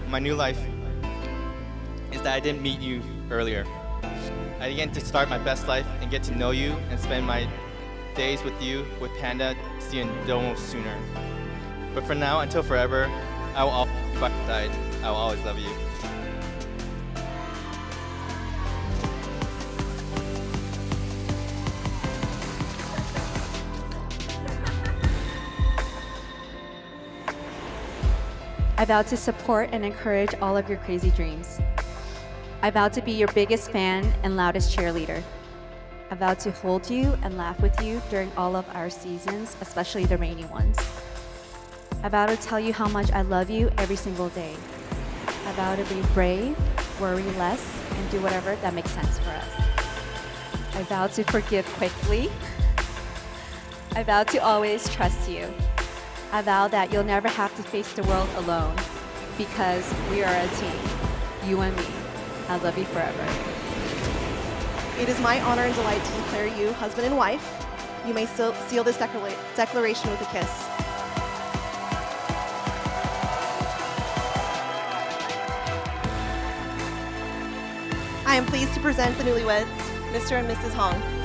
my new life is that I didn't meet you earlier. I didn't get to start my best life and get to know you and spend my days with you, with Panda, and Domo sooner. But for now, until forever, I will always be by your side. I will always love you. I vow to support and encourage all of your crazy dreams. I vow to be your biggest fan and loudest cheerleader. I vow to hold you and laugh with you during all of our seasons, especially the rainy ones. I vow to tell you how much I love you every single day. I vow to be brave, worry less, and do whatever that makes sense for us. I vow to forgive quickly. I vow to always trust you. I vow that you'll never have to face the world alone because we are a team, you and me. I love you forever. It is my honor and delight to declare you husband and wife. You may seal this declaration with a kiss. I am pleased to present the newlyweds, Mr. and Mrs. Hong.